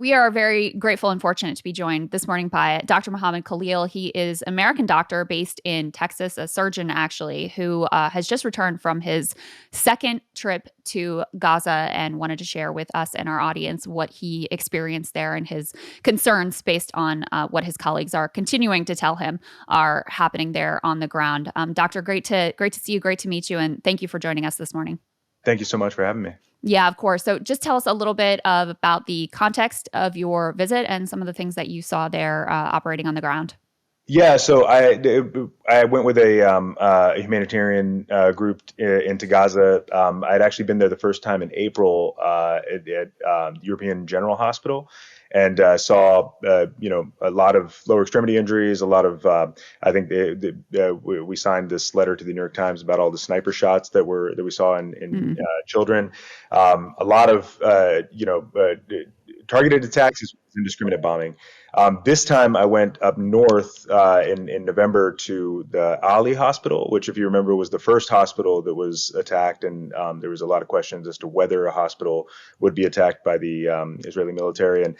We are very grateful and fortunate to be joined this morning by Dr. Mohammed Khalil. He is an American doctor based in Texas, a surgeon actually, who has just returned from his second trip to Gaza and wanted to share with us and our audience what he experienced there and his concerns based on what his colleagues are continuing to tell him are happening there on the ground. Doctor, great to see you, great to meet you, and thank you for joining us this morning. Thank you so much for having me. Yeah, of course. So just tell us a little bit about the context of your visit and some of the things that you saw there operating on the ground. Yeah, so I went with a humanitarian group into Gaza. I'd actually been there the first time in April at European General Hospital, and saw a lot of lower extremity injuries. A lot of I think we signed this letter to the New York Times about all the sniper shots that we saw in children. A lot of targeted attacks is indiscriminate bombing. This time I went up north in November to the Ali Hospital, which, if you remember, was the first hospital that was attacked. And there was a lot of questions as to whether a hospital would be attacked by the Israeli military. And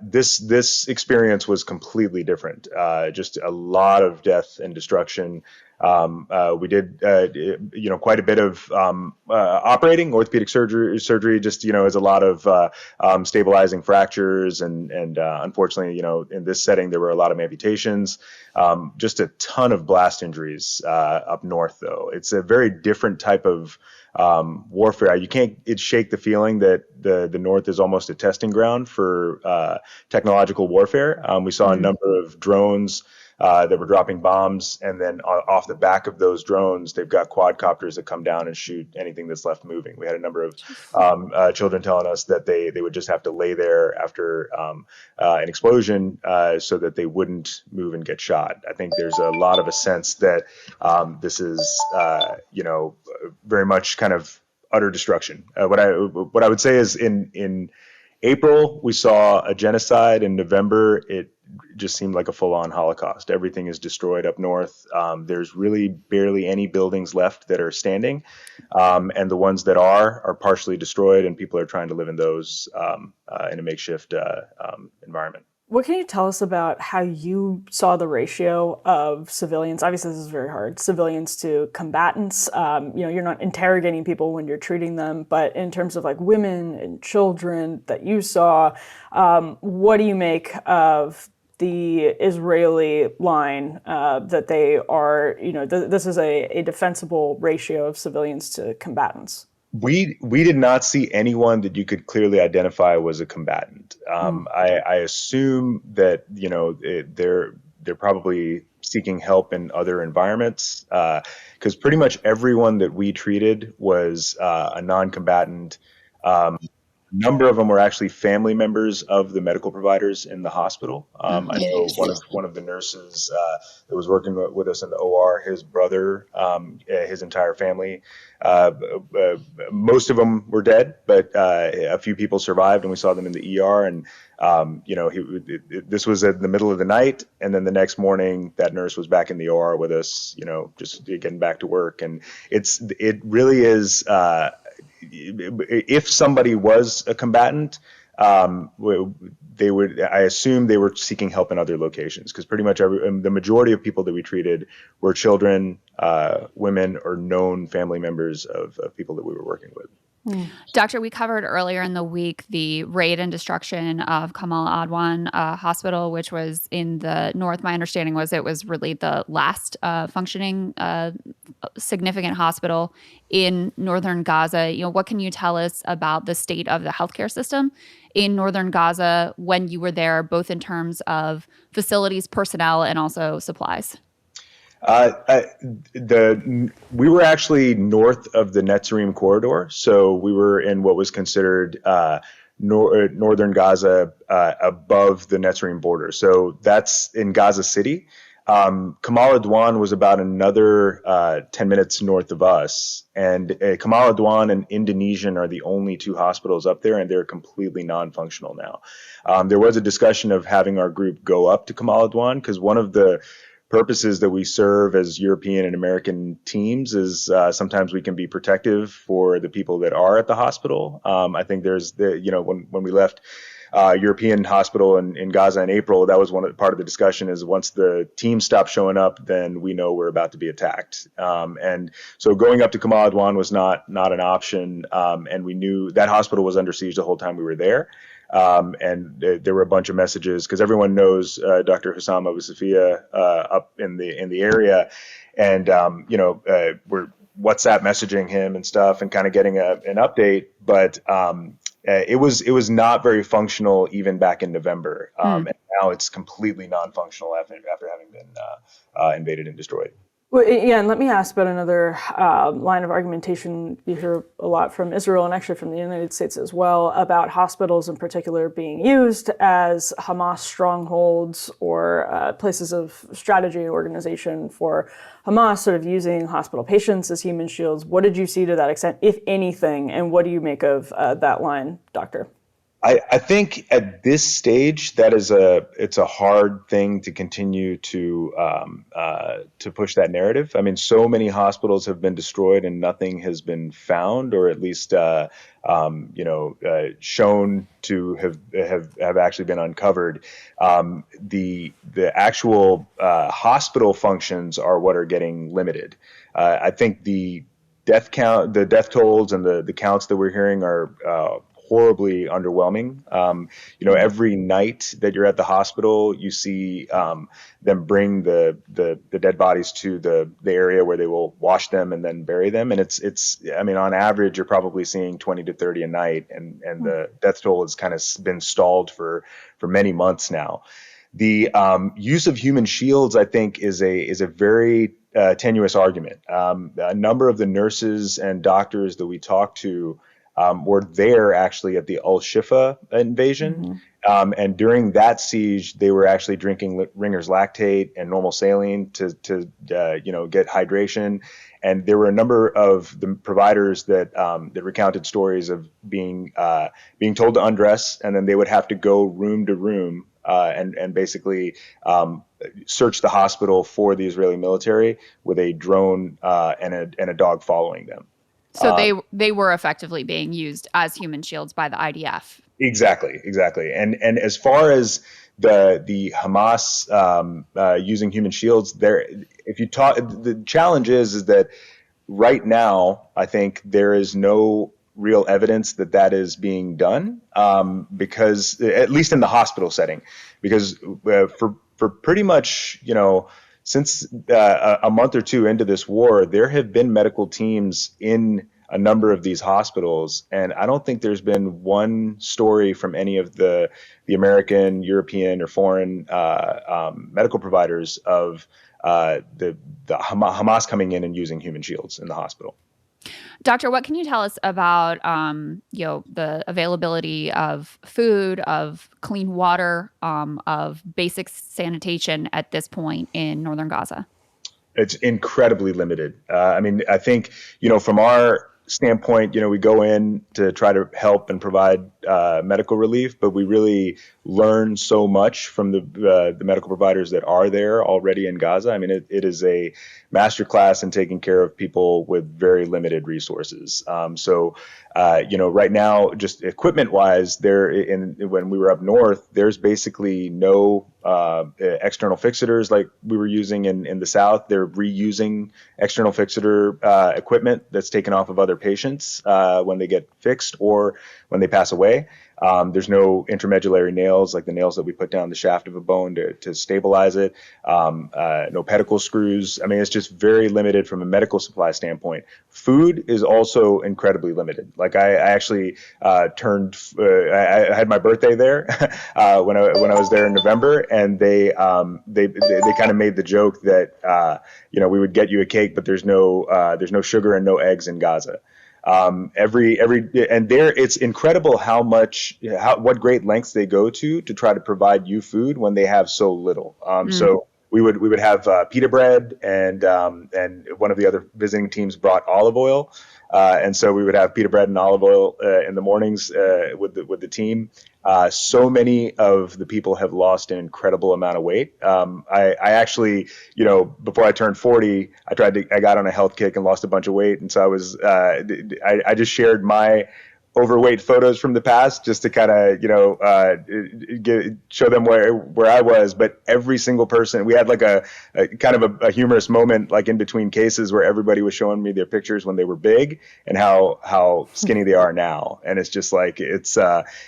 this experience was completely different. Just a lot of death and destruction. We did, quite a bit of operating orthopedic surgery. Just as a lot of stabilizing fractures, and unfortunately, in this setting there were a lot of amputations. Just a ton of blast injuries up north, though. It's a very different type of warfare. You can't shake the feeling that the North is almost a testing ground for technological warfare. We saw a number of drones that were dropping bombs, and then off the back of those drones, they've got quadcopters that come down and shoot anything that's left moving. We had a number of children telling us that they would just have to lay there after an explosion so that they wouldn't move and get shot. I think there's a lot of a sense that this is, very much kind of utter destruction. What I would say is in April, we saw a genocide. In November, it just seemed like a full-on Holocaust. Everything is destroyed up north. There's really barely any buildings left that are standing. And the ones that are partially destroyed, and people are trying to live in those in a makeshift environment. What can you tell us about how you saw the ratio of civilians? Obviously, this is very hard. Civilians to combatants. You're not interrogating people when you're treating them, but in terms of like women and children that you saw, what do you make of the Israeli line that they are, this is a defensible ratio of civilians to combatants? We did not see anyone that you could clearly identify was a combatant. I assume that they're probably seeking help in other environments, because pretty much everyone that we treated was a non-combatant. A number of them were actually family members of the medical providers in the hospital. I know one of the nurses that was working with us in the OR, his brother, his entire family. Most of them were dead, but a few people survived, and we saw them in the ER. And this was in the middle of the night, and then the next morning, that nurse was back in the OR with us, just getting back to work. And it really is. If somebody was a combatant, I assume they were seeking help in other locations, because pretty much the majority of people that we treated were children, women, or known family members of people that we were working with. Doctor, we covered earlier in the week the raid and destruction of Kamal Adwan Hospital, which was in the north. My understanding was it was really the last functioning significant hospital in Northern Gaza. What can you tell us about the state of the healthcare system in Northern Gaza when you were there, both in terms of facilities, personnel, and also supplies? We were actually north of the Netzarim corridor, so we were in what was considered northern Gaza, above the Netzarim border. So that's in Gaza City. Kamal Adwan was about another 10 minutes north of us, and Kamal Adwan and Indonesian are the only two hospitals up there, and they're completely non-functional now. There was a discussion of having our group go up to Kamal Adwan, because one of the purposes that we serve as European and American teams is sometimes we can be protective for the people that are at the hospital. I think there's when we left European hospital in Gaza in April, that was part of the discussion is once the team stops showing up, then we know we're about to be attacked. And so going up to Kamal Adwan was not an option. And we knew that hospital was under siege the whole time we were there. And there were a bunch of messages because everyone knows Dr. Hussam Abu Safia up in the area, and we're WhatsApp messaging him and stuff, and kind of getting an update. But it was not very functional even back in November, and now it's completely non-functional after having been invaded and destroyed. Well, yeah, and let me ask about another line of argumentation you hear a lot from Israel and actually from the United States as well about hospitals in particular being used as Hamas strongholds or places of strategy and organization for Hamas, sort of using hospital patients as human shields. What did you see to that extent, if anything, and what do you make of that line, Doctor? I think at this stage that it's a hard thing to continue to push that narrative. I mean, so many hospitals have been destroyed and nothing has been found, or at least shown to have actually been uncovered. The actual hospital functions are what are getting limited. I think the death tolls, and the counts that we're hearing are horribly underwhelming. Every night that you're at the hospital, you see them bring the dead bodies to the area where they will wash them and then bury them. And on average, you're probably seeing 20 to 30 a night, and the death toll has kind of been stalled for many months now. The use of human shields, I think, is a very tenuous argument. A number of the nurses and doctors that we talked to were there actually at the Al-Shifa invasion. And during that siege, they were actually drinking Ringer's lactate and normal saline to get hydration. And there were a number of the providers that recounted stories of being told to undress, and then they would have to go room to room and basically search the hospital for the Israeli military with a drone and a dog following them. So they were effectively being used as human shields by the IDF. Exactly. And as far as the Hamas using human shields, the challenge is that right now I think there is no real evidence that is being done, because at least in the hospital setting, because for pretty much since a month or two into this war, there have been medical teams in a number of these hospitals, and I don't think there's been one story from any of the American, European, or foreign medical providers of the Hamas coming in and using human shields in the hospital. Doctor, what can you tell us about the availability of food, of clean water, of basic sanitation at this point in Northern Gaza? It's incredibly limited. I think from our standpoint, we go in to try to help and provide medical relief, but we really learn so much from the medical providers that are there already in Gaza. It is a masterclass in taking care of people with very limited resources. Right now, just equipment-wise, when we were up north, there's basically no external fixators like we were using in the south. They're reusing external fixator equipment that's taken off of other patients when they get fixed or when they pass away. There's no intramedullary nails like the nails that we put down the shaft of a bone to stabilize it. No pedicle screws. It's just very limited from a medical supply standpoint. Food is also incredibly limited. Like I actually I had my birthday there when I was there in November, and they kind of made the joke that we would get you a cake, but there's no sugar and no eggs in Gaza. And there it's incredible what great lengths they go to try to provide you food when they have so little. So we would have pita bread, and one of the other visiting teams brought olive oil, and so we would have pita bread and olive oil in the mornings with the team. So many of the people have lost an incredible amount of weight. I actually, before I turned 40, I got on a health kick and lost a bunch of weight. And so I just shared my overweight photos from the past just to kind of, show them where I was. But every single person, we had like a kind of a humorous moment, like in between cases, where everybody was showing me their pictures when they were big and how skinny they are now. And it's just like, it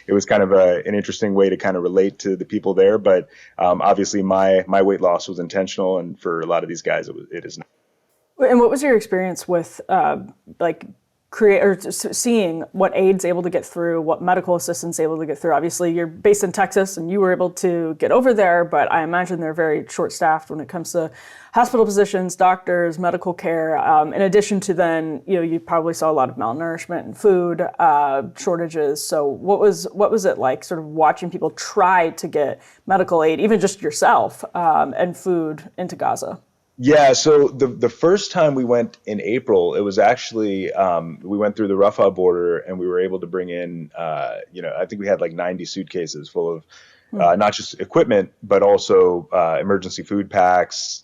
was kind of an interesting way to kind of relate to the people there. But obviously my weight loss was intentional. And for a lot of these guys, it is not. And what was your experience with like seeing what aid's able to get through, what medical assistance able to get through? Obviously, you're based in Texas and you were able to get over there, but I imagine they're very short-staffed when it comes to hospital physicians, doctors, medical care. In addition to then, you probably saw a lot of malnourishment and food shortages. So what was it like, sort of watching people try to get medical aid, even just yourself, and food into Gaza? Yeah, so the first time we went in April, it was actually we went through the Rafah border and we were able to bring in, I think we had like 90 suitcases full of not just equipment, but also emergency food packs,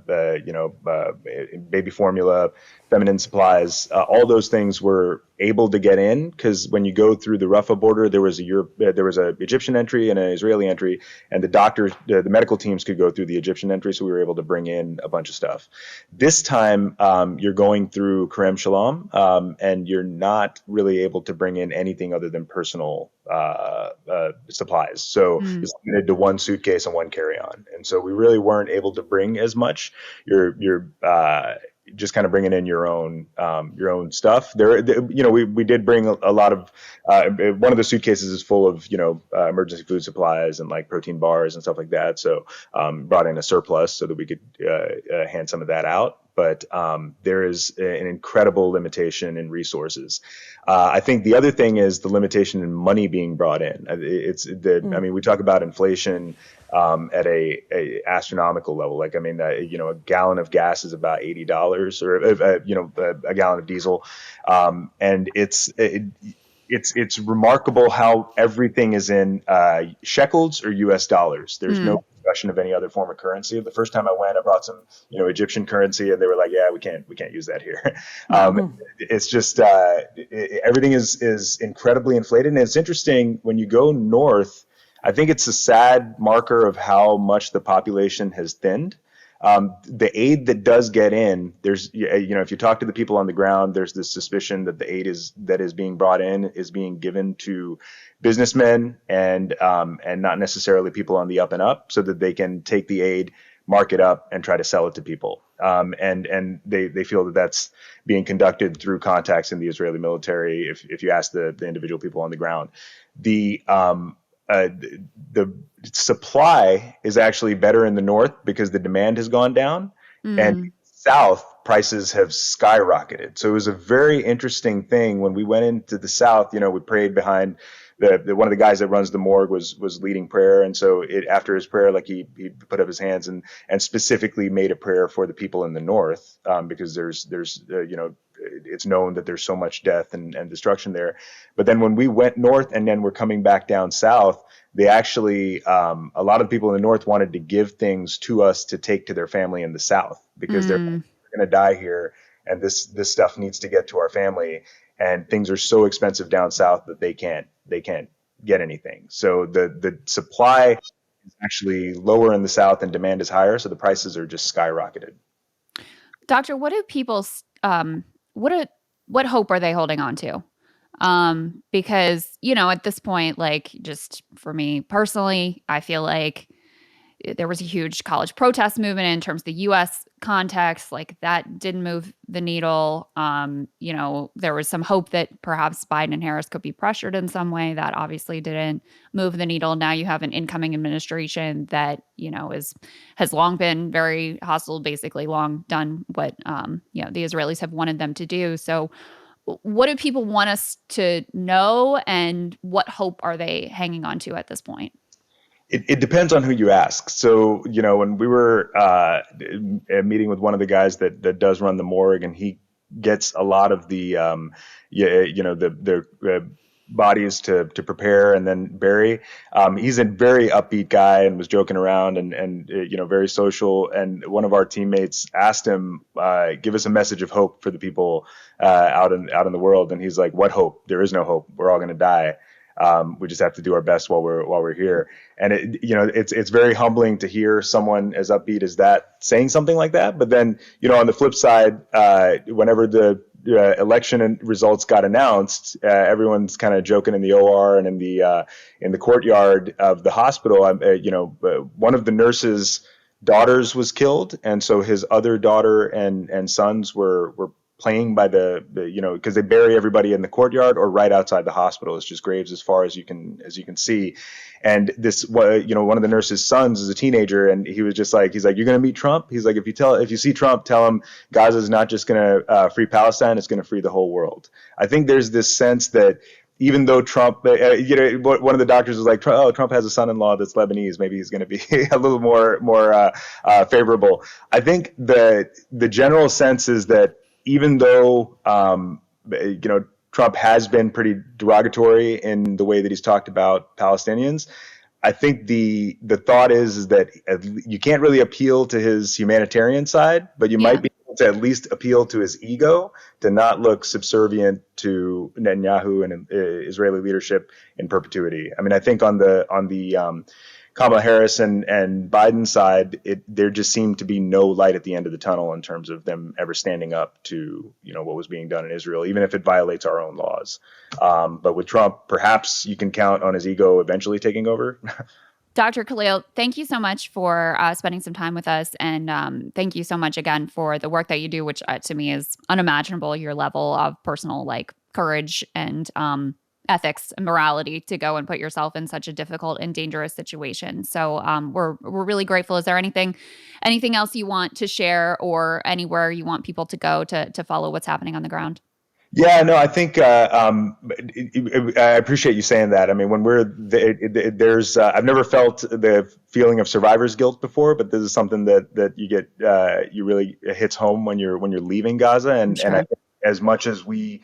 baby formula, feminine supplies. All those things were able to get in because when you go through the Rafah border, there was a Egyptian entry and an Israeli entry, and the medical teams could go through the Egyptian entry, so we were able to bring in a bunch of stuff. This time, you're going through Kerem Shalom, and you're not really able to bring in anything other than personal supplies. So it's limited to one suitcase and one carry-on, and so we really weren't able to bring as much. You're just kind of bringing in your own stuff. We did bring a lot of. One of the suitcases is full of emergency food supplies and like protein bars and stuff like that. So brought in a surplus so that we could hand some of that out. But there is an incredible limitation in resources. I think the other thing is the limitation in money being brought in. I mean, we talk about inflation at a astronomical level. Like, I mean, a gallon of gas is about $80, or a gallon of diesel, and it's remarkable how everything is in shekels or U.S. dollars. There's no discussion of any other form of currency. The first time I went, I brought some, Egyptian currency, and they were like, "Yeah, we can't use that here." It's just everything is incredibly inflated, and it's interesting when you go north. I think it's a sad marker of how much the population has thinned. The aid that does get in, there's, if you talk to the people on the ground, there's this suspicion that the aid that is being brought in is being given to businessmen and not necessarily people on the up and up, so that they can take the aid, mark it up, and try to sell it to people. And they feel that that's being conducted through contacts in the Israeli military. If you ask the individual people on the ground, the supply is actually better in the north because the demand has gone down, and south prices have skyrocketed. So it was a very interesting thing when we went into the south. We prayed behind one of the guys that runs the morgue was leading prayer, and so after his prayer, like he put up his hands and specifically made a prayer for the people in the north, because there's it's known that there's so much death and destruction there. But then when we went north and then we're coming back down south, they actually, a lot of people in the north wanted to give things to us to take to their family in the south, because they're going to die here, and this stuff needs to get to our family, and things are so expensive down south that they can't get anything. So the supply is actually lower in the south and demand is higher, so the prices are just skyrocketed. Doctor, what do people what hope are they holding on to? Because, at this point, like, just for me personally, I feel like there was a huge college protest movement in terms of the U.S. context. Like, that didn't move the needle. There was some hope that perhaps Biden and Harris could be pressured in some way. That obviously didn't move the needle. Now you have an incoming administration that, has long been very hostile, basically long done what, the Israelis have wanted them to do. So what do people want us to know, and what hope are they hanging on to at this point? It depends on who you ask. So, when we were meeting with one of the guys that does run the morgue, and he gets a lot of the, bodies to prepare and then bury. He's a very upbeat guy and was joking around and very social. And one of our teammates asked him, give us a message of hope for the people out in the world. And he's like, what hope? There is no hope. We're all going to die. We just have to do our best while we're here. And it's very humbling to hear someone as upbeat as that saying something like that. But then, on the flip side, whenever the election results got announced, everyone's kind of joking in the OR and in the courtyard of the hospital. One of the nurses' daughters was killed, and so his other daughter and sons were playing by because they bury everybody in the courtyard or right outside the hospital. It's just graves as far as you can see. And this, one of the nurse's sons is a teenager, and he was just like, he's like, you're going to meet Trump. He's like, if you see Trump, tell him Gaza is not just going to free Palestine, it's going to free the whole world. I think there's this sense that even though Trump, one of the doctors was like, Trump has a son-in-law that's Lebanese. Maybe he's going to be a little more favorable. I think the general sense is that even though, Trump has been pretty derogatory in the way that he's talked about Palestinians, I think the thought is that you can't really appeal to his humanitarian side, but you might be able to at least appeal to his ego to not look subservient to Netanyahu and Israeli leadership in perpetuity. I mean, I think on the Kamala Harris and Biden's side, there just seemed to be no light at the end of the tunnel in terms of them ever standing up to what was being done in Israel, even if it violates our own laws. But with Trump, perhaps you can count on his ego eventually taking over. Dr. Khalil, thank you so much for spending some time with us. And thank you so much again for the work that you do, which to me is unimaginable, your level of personal courage and ethics and morality to go and put yourself in such a difficult and dangerous situation. So we're really grateful. Is there anything else you want to share or anywhere you want people to go to follow what's happening on the ground? Yeah, no, I think I appreciate you saying that. I mean, when there's I've never felt the feeling of survivor's guilt before, but this is something that you get you really hits home when you're leaving Gaza, and I think as much as we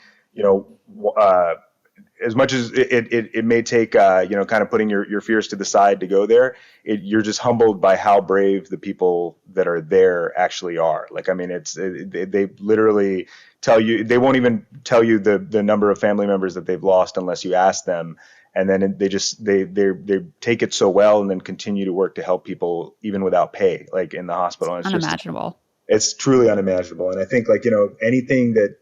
as much as it may take, kind of putting your fears to the side to go there, you're just humbled by how brave the people that are there actually are. Like, I mean, they literally tell you, they won't even tell you the number of family members that they've lost unless you ask them. And then they take it so well and then continue to work to help people even without pay, like in the hospital. And it's unimaginable. It's truly unimaginable. And I think anything that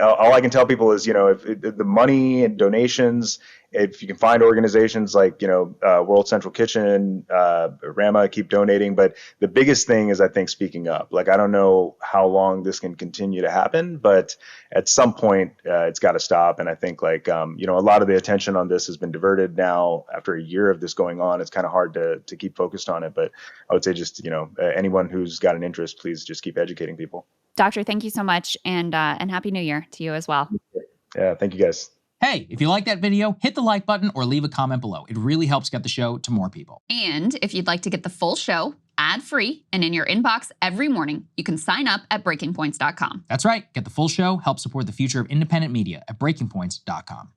all I can tell people is, if the money and donations, if you can find organizations like, World Central Kitchen, Rama, keep donating. But the biggest thing is, I think, speaking up. Like, I don't know how long this can continue to happen, but at some point it's got to stop. And I think a lot of the attention on this has been diverted now after a year of this going on. It's kind of hard to keep focused on it. But I would say just, anyone who's got an interest, please just keep educating people. Doctor, thank you so much. And Happy New Year to you as well. Yeah, thank you guys. Hey, if you like that video, hit the like button or leave a comment below. It really helps get the show to more people. And if you'd like to get the full show ad-free and in your inbox every morning, you can sign up at breakingpoints.com. That's right. Get the full show, help support the future of independent media at breakingpoints.com.